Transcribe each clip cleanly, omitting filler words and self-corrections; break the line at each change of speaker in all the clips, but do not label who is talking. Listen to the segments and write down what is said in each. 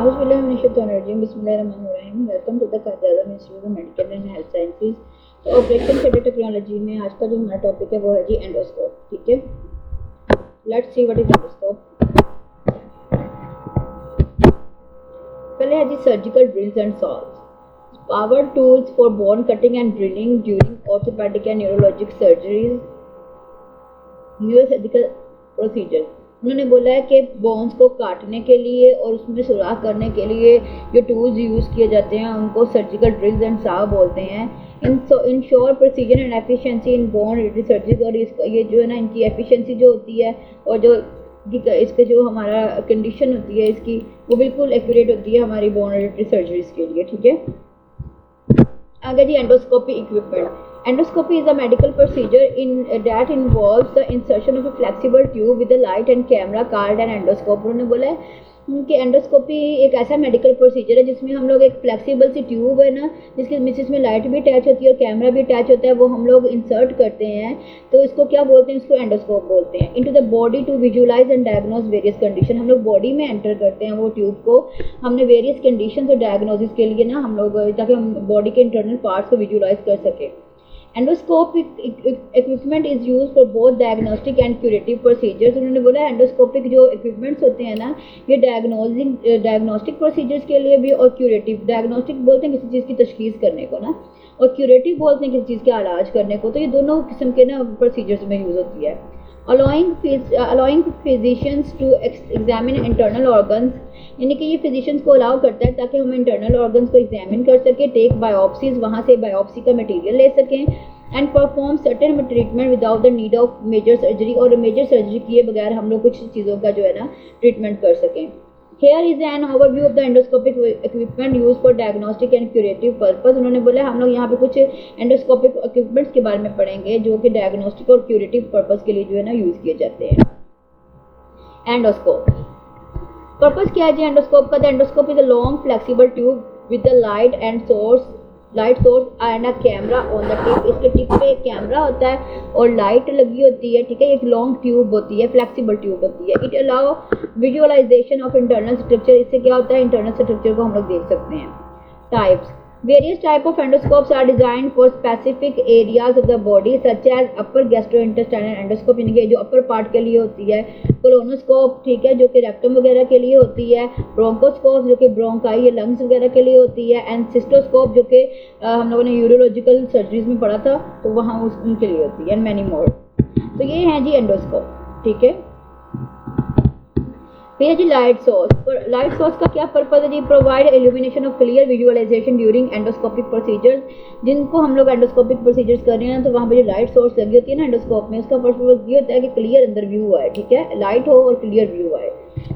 Auzubillahiminash-shaytanir-rajim. Bismillahir-rahmanir-rahim. Welcome to the Qaeda Institute of Medical and Health Sciences. तो operation theatre technology में आज का जो हमारा टॉपिक है वो है जी एंडोस्कोप. ठीक है, let's see what is endoscope. पहले है जी surgical drills and solves. Power tools for bone cutting and drilling during orthopedic and neurologic surgeries. Neurosurgical procedure. उन्होंने बोला है कि बोन्स को काटने के लिए और उसमें सुराख करने के लिए जो टूल्स यूज़ किए जाते हैं उनको सर्जिकल ड्रिल्स एंड सॉ बोलते हैं. Ensure procedure and efficiency in bone related surgery. और इसका ये जो है ना, इनकी एफिशिएंसी जो होती है और जो इसके जो हमारा कंडीशन होती है इसकी, वो बिल्कुल एक्यूरेट होती है हमारी बोन रिलेटेड सर्जरीज के लिए. ठीक है, आगे जी endoscopy equipment. Endoscopy is a medical procedure that involves the insertion of a flexible tube with a light and camera called an endoscope. उन्होंने बोला है कि एंडोस्कोपी एक ऐसा मेडिकल प्रोसीजर है जिसमें हम लोग एक फ्लेक्सिबल सी ट्यूब है ना, जिसमें लाइट भी अटैच होती है और कैमरा भी अटैच होता है, वो हम लोग इंसर्ट करते हैं. तो इसको क्या बोलते हैं? इसको एंडोस्कोप बोलते हैं. Into the body to visualise and diagnose various condition. हम लोग बॉडी में एंटर करते हैं वो ट्यूब को. हमने वेरियस कंडीशन और डायग्नोसिस के लिए ना हम लोग, ताकि हम बॉडी के इंटरनल पार्ट्स को विजुअलाइज कर सकें. Endoscopic equipment is use for both diagnostic and curative procedures. उन्होंने बोला एंडोस्कोपिक जो इक्विपमेंट्स होते हैं ना, ये डायग्नोस्टिक प्रोसीजर्स के लिए भी और क्यूरेटिव. डायग्नोस्टिक बोलते हैं किसी चीज़ की तशखीस करने को ना, और क्यूरेटिव बोलते हैं किसी चीज़ का इलाज करने को. तो ये दोनों किस्म के ना प्रोसीजर्स में यूज़ होती है. allowing physicians to examine internal organs. यानी कि ये फिजिशियंस को अलाउ करता है ताकि हम इंटरनल ऑर्गन्स को एग्जामिन कर सकें, टेक बायोप्सीज, वहाँ से बायोप्सी का मटेरियल ले सकें, and perform certain treatment without the need of major surgery. और मेजर सर्जरी किए बगैर हम लोग कुछ चीज़ों का जो है ना ट्रीटमेंट कर सकें. Here is an overview of the endoscopic equipment used for diagnostic and curative purpose. उन्होंने बोला हम लोग यहाँ पे कुछ एंडोस्कोपिक इक्विपमेंट्स के बारे में पढ़ेंगे जो कि डायग्नोस्टिक और क्यूरेटिव पर्पस के लिए जो है ना यूज़ किए जाते हैं. एंडोस्कोप पर्पस क्या है जी एंडोस्कोप का? The endoscope is a long flexible tube with the light source and a camera on the tip. इसके टिप पे एक कैमरा होता है और लाइट लगी होती है. ठीक है, एक लॉन्ग ट्यूब होती है, फ्लेक्सिबल ट्यूब होती है. It allow visualisation of internal structure. इससे क्या होता है? इंटरनल स्ट्रक्चर को हम लोग देख सकते हैं. Types. Various type of endoscopes are designed for specific areas of the body such as upper gastrointestinal endoscope, यानी कि जो अपर पार्ट के लिए होती है. कोलोनोस्कोप, ठीक है, जो कि रेक्टम वगैरह के लिए होती है. ब्रोंकोस्कोप जो कि ब्रोंकाई या लंग्स वगैरह के लिए होती है. एंड सिस्टोस्कोप जो कि हम लोगों ने यूरोलॉजिकल सर्जरीज में पढ़ा था, तो वहाँ उनके लिए होती है. And many more. तो ये हैं जी एंडोस्कोप. ठीक है, फिर जी लाइट सोर्स. लाइट सोर्स का क्या पर्पज है जी? Provide illumination of clear visualisation during endoscopic procedures. जिनको हम लोग एंडोस्कोपिक प्रोसीजर्स कर रहे हैं तो वहाँ पे जो लाइट सोर्स लगी होती है ना एंडोस्कोप में, उसका पर्पज ये होता है कि क्लियर अंदर व्यू आए. ठीक है, लाइट हो और क्लियर व्यू आए.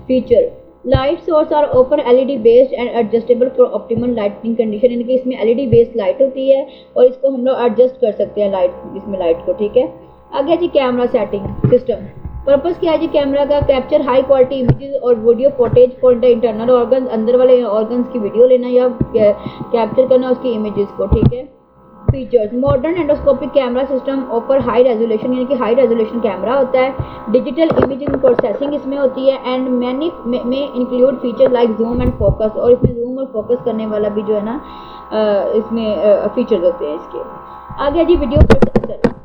Feature. Light source are open LED based and adjustable for optimal lighting condition. यानी कि इसमें एलईडी बेस्ड लाइट होती है और इसको हम लोग एडजस्ट कर सकते हैं इसमें लाइट को. ठीक है, आगे जी कैमरा सेटिंग सिस्टम. पर्पस क्या है जी कैमरा का? कैप्चर हाई क्वालिटी इमेजेस और video footage for the internal organ. अंदर वाले ऑर्गन्स की वीडियो लेना या कैप्चर करना उसकी इमेजेस को. ठीक है. Features. Modern endoscopic camera system offer high resolution, यानी कि हाई रेजोल्यूशन कैमरा होता है. डिजिटल इमेजिंग प्रोसेसिंग इसमें होती है. एंड मैनी में include feature like zoom and focus. और इसमें जूम और फोकस करने वाला भी जो है ना इसमें फीचर्स होते हैं इसके. आगे जी video processor.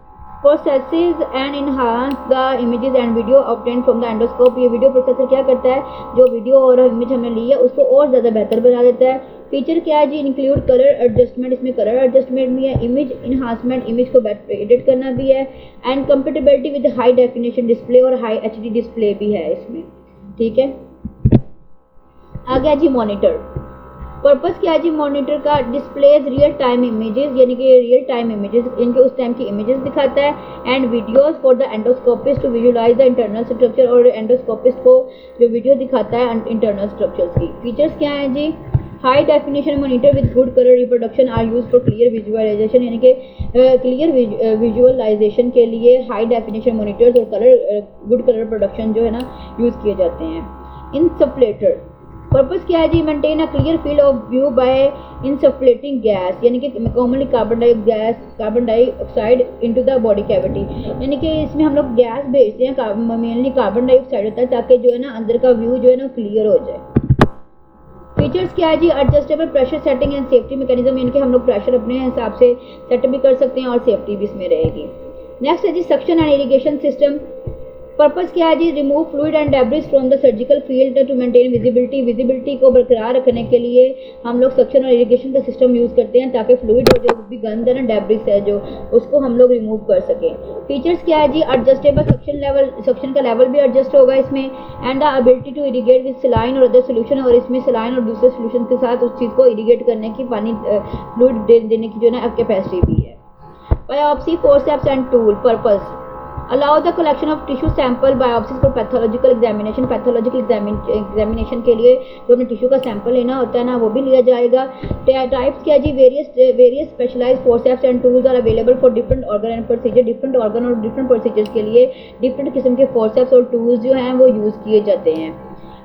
Processes and enhance the images and video obtained from the endoscope. ये वीडियो प्रोसेसर क्या करता है? जो वीडियो और इमेज हमने ली है उसको और ज़्यादा बेहतर बना देता है. फीचर क्या है जी? Include colour adjustment. इसमें कलर एडजस्टमेंट भी है. इमेज इन्हांसमेंट, इमेज को एडिट करना भी है. And compatibility with high definition display और हाई एचडी डिस्प्ले भी है इसमें. ठीक है, आ गया जी मॉनिटर. पर्पस क्या है जी मॉनिटर का? डिस्प्लेज रियल टाइम इमेजेस, यानी कि रियल टाइम इमेजेस, इनके उस टाइम की इमेजेस दिखाता है. And videos for the endoscopist to visualise the internal structure. और एंडोस्कोपिस्ट को जो वीडियो दिखाता है इंटरनल स्ट्रक्चर्स की. फीचर्स क्या है जी? High definition monitor with good colour reproduction are use for clear visualisation. यानी कि क्लियर विजुअलाइजेशन के लिए हाई डेफिनेशन मॉनिटर्स और गुड कलर प्रोडक्शन जो है ना यूज़ किए जाते हैं. इंसफ्लेटर. पर्पस क्या है जी? Maintain a clear field of view by insufflating gas, यानी कि commonly carbon dioxide into the body cavity. यानी कि इसमें हम लोग गैस भेजते हैं, मेनली कार्बन डाइऑक्साइड होता है, ताकि जो है ना अंदर का व्यू जो है ना क्लियर हो जाए. फीचर्स क्या है जी, adjustable pressure setting and safety mechanism, यानी कि हम लोग प्रेशर अपने हिसाब से सेट भी कर सकते हैं और सेफ्टी भी इसमें रहेगी। नेक्स्ट है जी suction and irrigation system. Purpose क्या है जी, remove fluid and debris from the surgical field to maintain visibility को बरकरार रखने के लिए हम लोग सक्शन और इरिगेशन का सिस्टम यूज़ करते हैं ताकि फ्लूइड और जो भी गंद है ना, डेब्रिस है जो, उसको हम लोग रिमूव कर सकें। फीचर्स क्या है जी, एडजस्टेबल सक्शन का लेवल भी एडजस्ट होगा इसमें, and the ability to irrigate with saline और अदर सोल्यूशन, और इसमें सलाइन और दूसरे सोल्यूशन के साथ उस चीज़ को इरिगेट करने की, पानी फ्लूइड देने की जो है ना कैपेसिटी भी है। Biopsy forceps and tool. Purpose allow the collection of tissue sample biopsies for pathological examination के लिए जो हमें टिश्यू का सैंपल लेना होता है ना, वो भी लिया जाएगा। टाइप्स क्या जी, various specialised forceps and tools are available for different organ and procedure. Different organ और डिफरेंट प्रोसीजर्स के लिए डिफरेंट किस्म के फोर्सेप्स और टूल्स जो हैं वो यूज़ किए जाते हैं।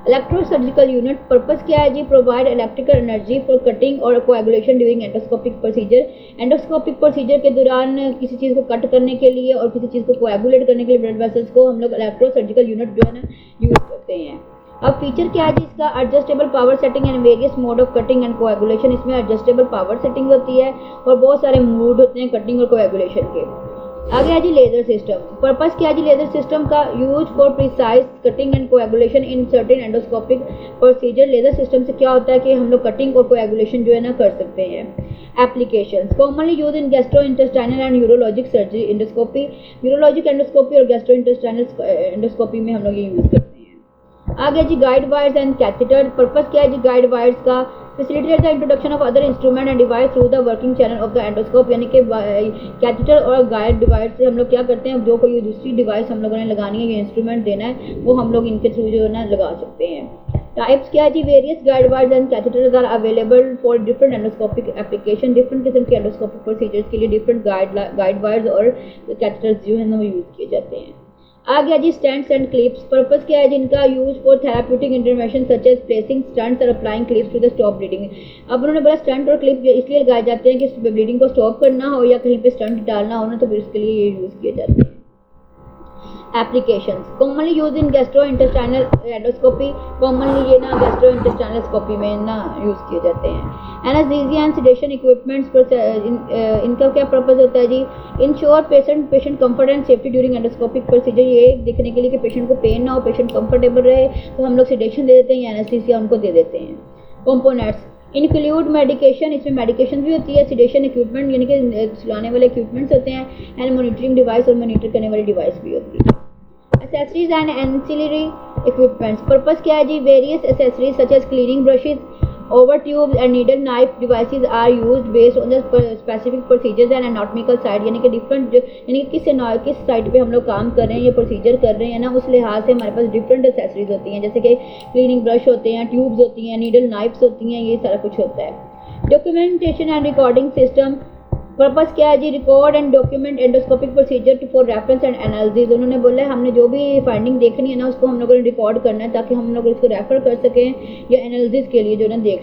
Electrosurgical unit. पर्पस क्या है जी, provide electrical energy for cutting और coagulation during endoscopic procedure. Endoscopic procedure के दौरान किसी चीज़ को कट करने के लिए और किसी चीज़ को कोएगुलेट करने के लिए ब्लड वेसल्स को हम लोग इलेक्ट्रोसर्जिकल यूनिट जो है ना यूज़ करते हैं। अब फीचर क्या है जी इसका, adjustable power setting and various mode of cutting and coagulation. इसमें एडजस्टेबल पावर सेटिंग होती है और बहुत सारे मोड होते हैं कटिंग और कोएगुलेशन के। आगे है जी लेजर सिस्टम। पर्पस क्या है जी, लेजर सिस्टम का use for precise cutting and coagulation in certain endoscopic procedure. Laser system से क्या होता है कि हम लोग कटिंग और कोएगुलेशन जो है ना कर सकते हैं। Applications commonly use in gastrointestinal and urologic surgery endoscopy. Urologic endoscopy और गैस्ट्रोइंटेस्टाइनल एंडोस्कोपी में हम लोग ये यूज करते हैं। आगे जी guide wires and catheter. Purpose क्या है जी, गाइड वायर्स का facilitate the introduction of other instrument and device through the working channel of the endoscope, यानी कि कैथेटर और गाइड डिवाइस से हम लोग क्या करते हैं, जो कोई दूसरी डिवाइस हम लोगों ने लगानी है या इंस्ट्रूमेंट देना है वो हम लोग इनके थ्रू जो है ना लगा सकते हैं। टाइप्स क्या है जी, various guide wires and catheters are available for different endoscopic application. Different किस्म के एंडोस्कोपिक प्रोसीजर्स के लिए डिफरेंट गाइड वायर्स और कैथेटर्स जो है ना वो यूज़ किए जाते हैं। आ गया जी स्टंट्स एंड क्लिप्स। पर्पस क्या है जिनका use for therapeutic intervention such as placing stents और applying clips to the stop bleeding. अब उन्होंने बोला स्टंट और क्लिप इसलिए लगाए जाते हैं कि ब्लीडिंग को स्टॉप करना हो या कहीं पे स्टंट डालना हो ना, तो फिर इसके लिए ये यूज किए जाते हैं। Applications commonly use in gastrointestinal endoscopy. Commonly ये ना गैस्ट्रोइंटेस्टाइनल स्कोपी में ना यूज किए जाते हैं। एनेस्थीसिया एंड सेडेशन इक्विपमेंट्स पर इनका क्या पर्पस होता है जी, ensure patient comfort and safety during endoscopic procedure. ये देखने के लिए कि पेशेंट को पेन ना हो, पेशेंट कंफर्टेबल रहे, तो हम लोग सेडेशन दे देते हैं या एनेस्थीसिया उनको दे देते हैं। कंपोनेंट्स इंक्लूड मेडिकेशन, इसमें मेडिकेशन भी होती है, सेडेशन इक्विपमेंट यानी कि सुलाने वाले इक्विपमेंट्स होते हैं, एंड मॉनिटरिंग डिवाइस और मॉनिटर करने वाली डिवाइस भी होती है। Accessories and ancillary equipments. Purpose क्या है जी, various accessories such as cleaning brushes, over tube and needle knife devices are used based on the specific procedures and anatomical side, यानी कि डिफरेंट यानी कि किस साइड पे हम लोग काम कर रहे हैं या प्रोसीजर कर रहे हैं ना, उस लिहाज से हमारे पास डिफरेंट एसेसरीज होती हैं, जैसे कि क्लीनिंग ब्रश होते हैं, ट्यूब्स होती हैं, नीडल नाइफ्स होती हैं, ये सारा कुछ होता है। Documentation and recording system. Purpose क्या है जी, record and document endoscopic procedure for reference and analysis. उन्होंने बोला है हमने जो भी फाइंडिंग देखनी है ना उसको हम लोगों ने रिकॉर्ड करना है ताकि हम लोग इसको रेफर कर सकें या एनालिसिस के लिए जो ना देख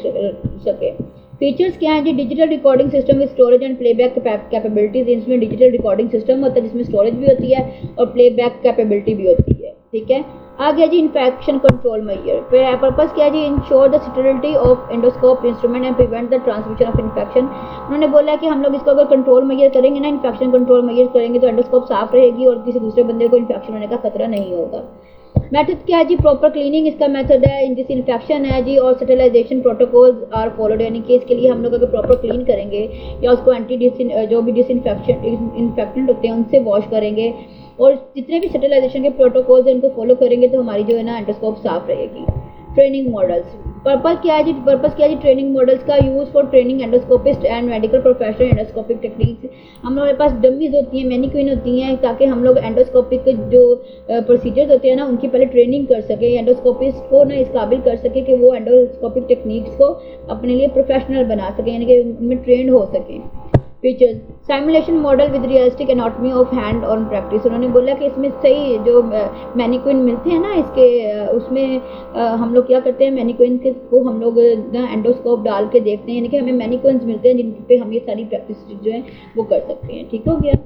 सकें। फीचर्स क्या है जी, digital recording system with storage and playback capabilities. इसमें डिजिटल रिकॉर्डिंग सिस्टम होता है जिसमें स्टोरेज भी होती है और प्लेबैक कैपेबिलिटी भी होती है, ठीक है। आ गया जी इन्फेक्शन कंट्रोल मेजर। पर्पस क्या है जी, ensure the sterility of endoscope instrument and prevent the transmission of infection. उन्होंने बोला है कि हम लोग इसको अगर कंट्रोल मेजर करेंगे ना, इन्फेक्शन कंट्रोल मेजर करेंगे तो एंडोस्कोप साफ रहेगी और किसी दूसरे बंदे को इन्फेक्शन होने का खतरा नहीं होगा। मेथड क्या है जी, प्रॉपर क्लीनिंग इसका मेथड है, डिसइंफेक्शन है जी, और स्टेरिलाइजेशन प्रोटोकॉल्स आर फॉलोड, यानी कि इसके लिए हम लोग अगर प्रॉपर क्लीन करेंगे या उसको जो भी डिसइंफेक्टेंट होते हैं उनसे वॉश करेंगे और जितने भी स्टेरिलाइजेशन के प्रोटोकॉल्स हैं उनको फॉलो करेंगे तो हमारी जो है ना एंडोस्कोप साफ रहेगी। Training models. पर्पस क्या है जी, ट्रेनिंग मॉडल्स का use for training endoscopist and medical professional endoscopic techniques. हम लोगों के पास डमीज होती हैं, मैनिक्विन होती हैं, ताकि हम लोग एंडोस्कोपिक जो प्रोसीजर्स होते हैं ना उनकी पहले ट्रेनिंग कर सकें, एंडोस्कोपिस्ट को ना इस काबिल कर सके कि वो एंडोस्कोपिक टेक्निक्स को अपने लिए प्रोफेशनल बना सकें, यानी कि उनमें ट्रेंड हो सकें। Features simulation model with realistic anatomy of hand on practice. उन्होंने बोला कि इसमें सही जो मैनिक्विन मिलते हैं ना इसके उसमें हम लोग क्या करते हैं, मैनिक्विन के को हम लोग ना एंडोस्कोप डाल के देखते हैं, यानी कि हमें मैनिक्विन्स मिलते हैं जिन पे हम ये सारी प्रैक्टिस जो है वो कर सकते हैं। ठीक हो गया।